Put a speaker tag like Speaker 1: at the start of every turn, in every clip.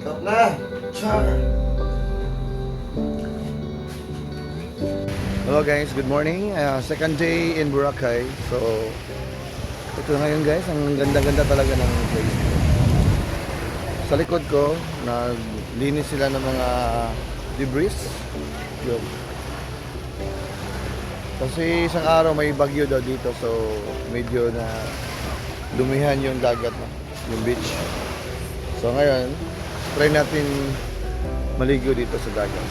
Speaker 1: Wake up na! Char! Hello guys, good morning. Second day in Boracay. So, ito ngayon guys, ang ganda-ganda talaga ng place. Sa likod ko, naglinis sila ng mga debris. Yun. Kasi isang araw may bagyo daw dito, so medyo na dumihan yung dagat, yung beach. So ngayon, try natin maligo dito sa dagat.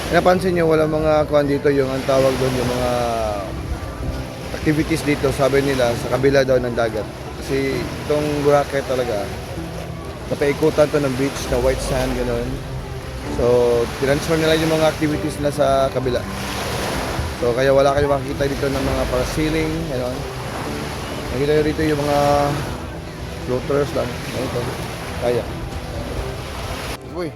Speaker 1: Napansin nyo, walang mga kuhan dito, yung ang tawag doon, yung mga activities dito, sabi nila, sa kabila daw ng dagat. Kasi itong Boracay talaga, napaikutan to ng beach na white sand, gano'n. So, transfer nila yung mga activities na sa kabila. So, kaya wala kayo makikita dito ng mga parasailing, gano'n. Nakita nyo rito yung mga floaters lang. Ito, kaya. Uy!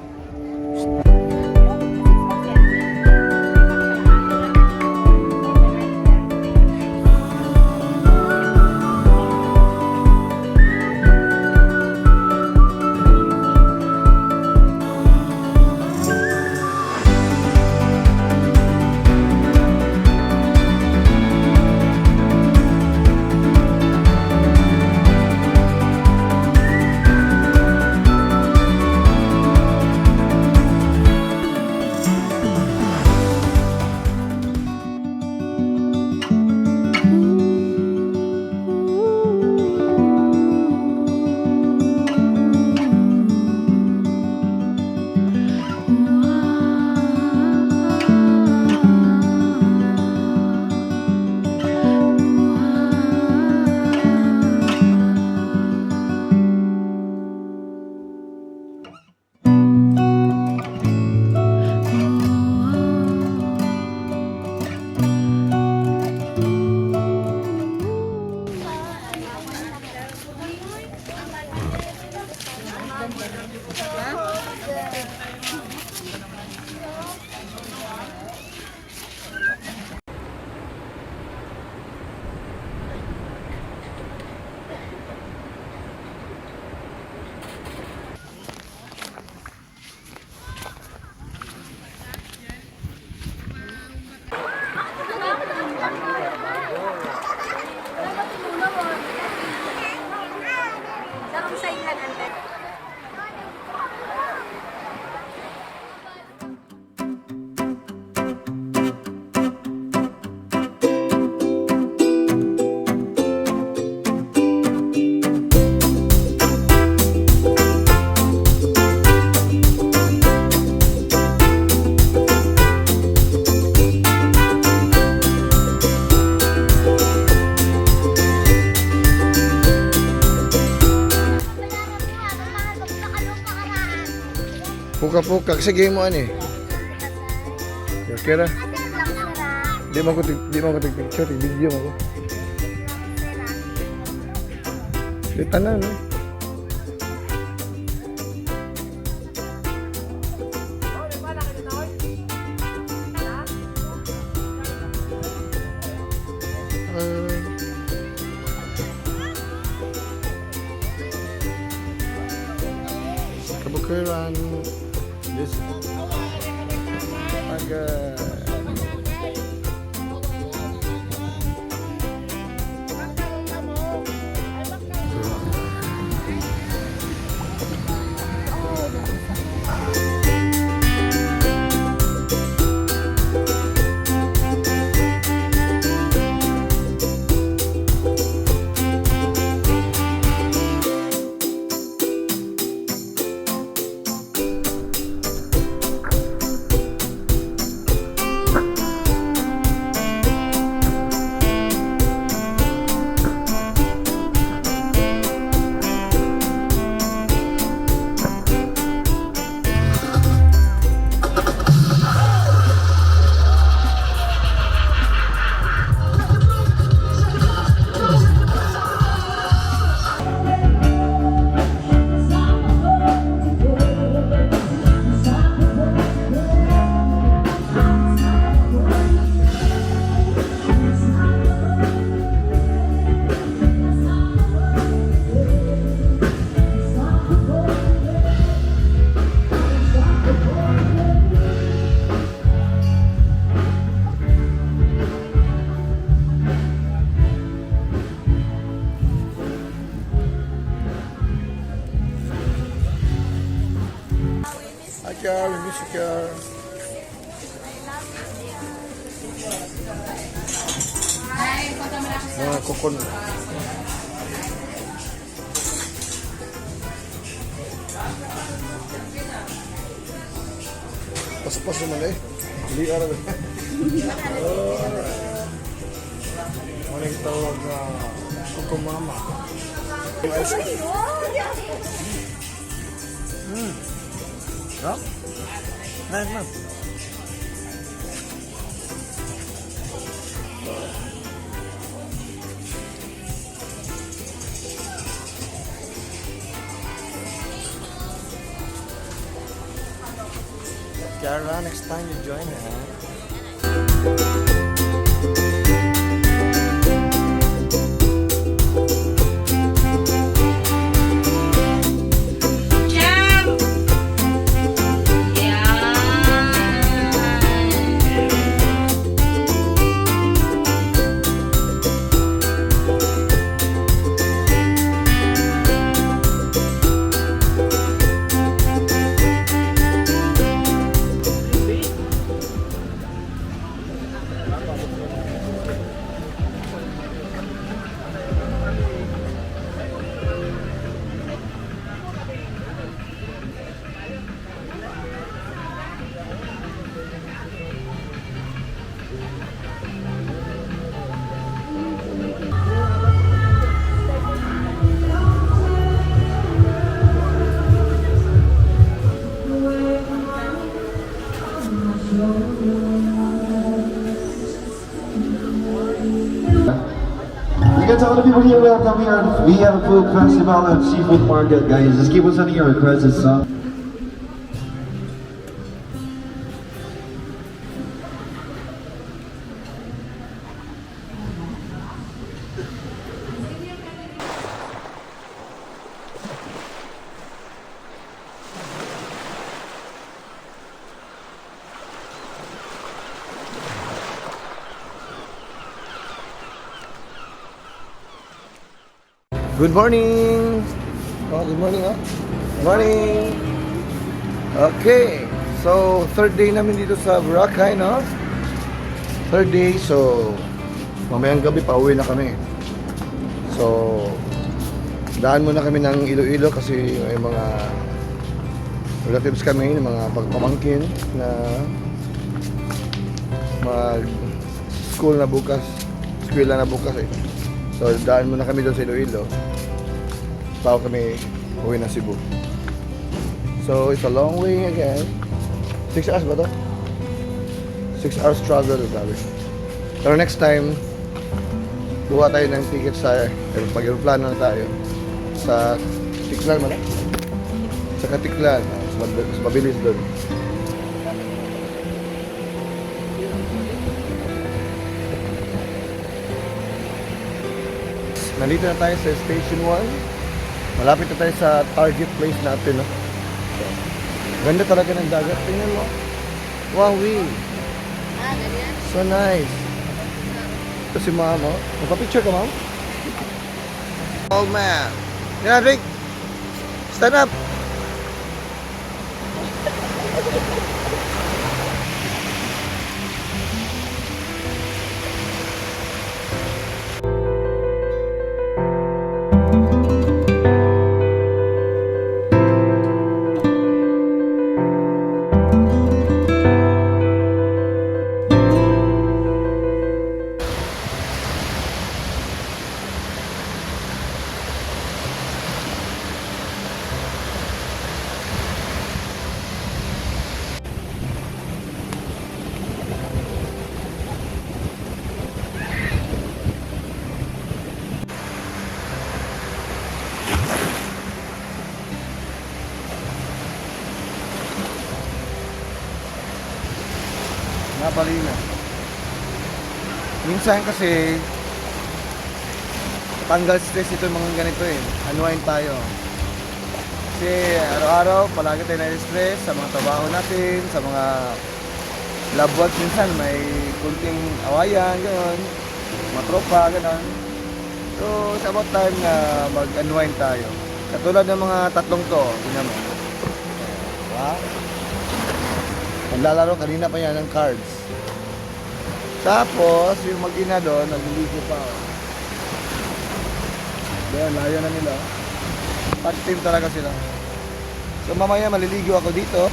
Speaker 1: Puka-puka, sige mo ani. Okay ra. Di mo ko picture, video mo ko. Di tanan eh. Kabukiran. This agak Kiar. We miss you, Kiar. Mga kokon. Pas-pas naman eh. Hindi araw. Maling tawag na kukumama. Ja? Nice man. Carla, next time you join me, huh?
Speaker 2: You can tell the people here welcome. We have a food festival and seafood market, guys. Just keep on sending your requests and stuff.
Speaker 1: Good morning! Oh, good morning, ha? Good morning! Okay, so third day namin dito sa Boracay, no? Third day, so mamayang gabi pa uwi na kami. So, daan muna kami ng Iloilo kasi may mga relatives kami, mga pagpamangkin na mag-school na bukas, eskwela na bukas eh. So, daan muna kami doon sa Iloilo bago kami uwi na Cebu. So, it's a long way again. 6 hours ba to? 6 hours travel, grabe. Pero next time, kuha tayo ng ticket sa pag-aeroplano na tayo sa Caticlan man. Sa Caticlan, mas mabilis doon. Nandito na tayo sa Station 1. Malapit na tayo sa target place natin, no? So, ganda talaga ng dagat. Tingnan mo. Wow, so nice. Ito si ma'am, oh. Magpa-picture ka, ma'am? Oh, man. Yan, Rick. Stand up. Nabalina. Minsan kasi tanggal stress ito yung mga ganito eh. Unwind tayo. Kasi araw-araw palagi tayo na-stress sa mga trabaho natin, sa mga loved ones. Minsan may kunting awayan, gano'n, mga tropa, gano'n. So it's about time na mag-unwind tayo. Katulad ng mga tatlong to, tingnan mo. Diba? Naglalaro kanina pa yan ng cards. Tapos, yung mag-ina doon, nagliligo pa. Doon, layo na nila. Tag team talaga sila. So, mamaya maliligo ako dito.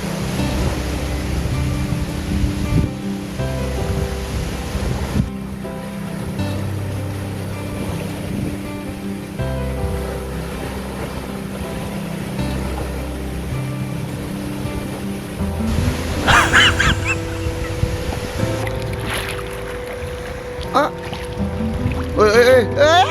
Speaker 1: Ah! Uy, uy, uy! Ah!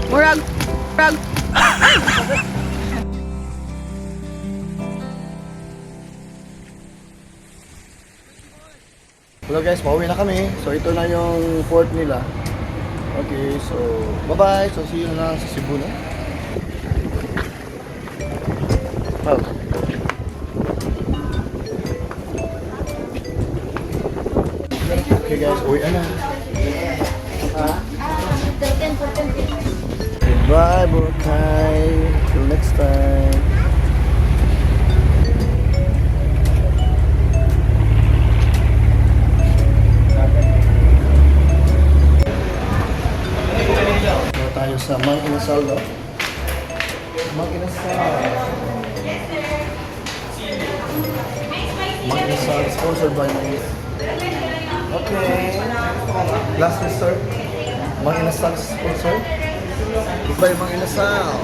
Speaker 3: Murag.
Speaker 1: Hello guys, pauwi na kami. So ito na yung port nila. Okay, so bye-bye. So see you na lang sa Cebu, no? Oh. Okay guys, uwi na. Goodbye, Boracay. Till next time. Tayo sa Mang Inasal, no? Mang Inasal. Mang Inasal, sponsored by Mang Inasal. Okay. Last resort. Mang Inasal sponsored by Mang Inasal.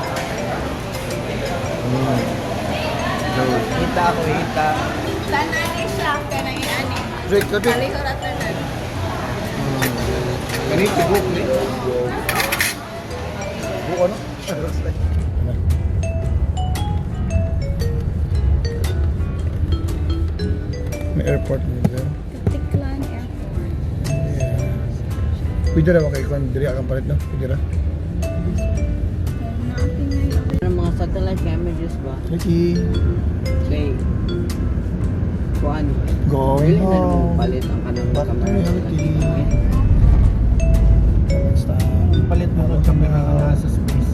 Speaker 3: Kita ako, kita.
Speaker 4: Tanangin siya, kanangin ani.
Speaker 1: Drake, ka Drake.
Speaker 4: Kalihuratan na.
Speaker 1: Ganito, book ni. Book ano? May airport nila.
Speaker 4: Caticlan Airport.
Speaker 1: Pwede na ba kayo kung diri akong palit, no? Pwede na.
Speaker 3: Ang mga satellite images ba?
Speaker 1: Okay.
Speaker 3: Say, kuhan.
Speaker 1: Going
Speaker 3: Really na naman
Speaker 1: home.
Speaker 3: palit ang kanang
Speaker 1: Back to
Speaker 3: camera.
Speaker 1: reality. Basta.
Speaker 5: Palit mo kung camera ka na sa space.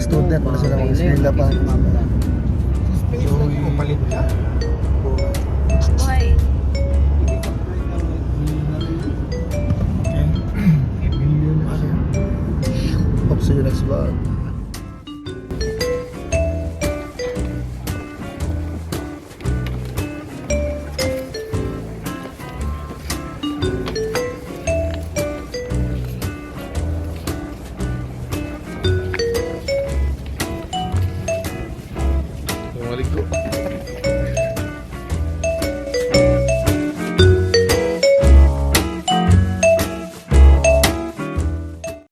Speaker 1: Student na sila, mga eskwela pa.
Speaker 5: Sa space lang kung palit ka.
Speaker 4: Boy.
Speaker 1: Okay. Hope see you next vlog.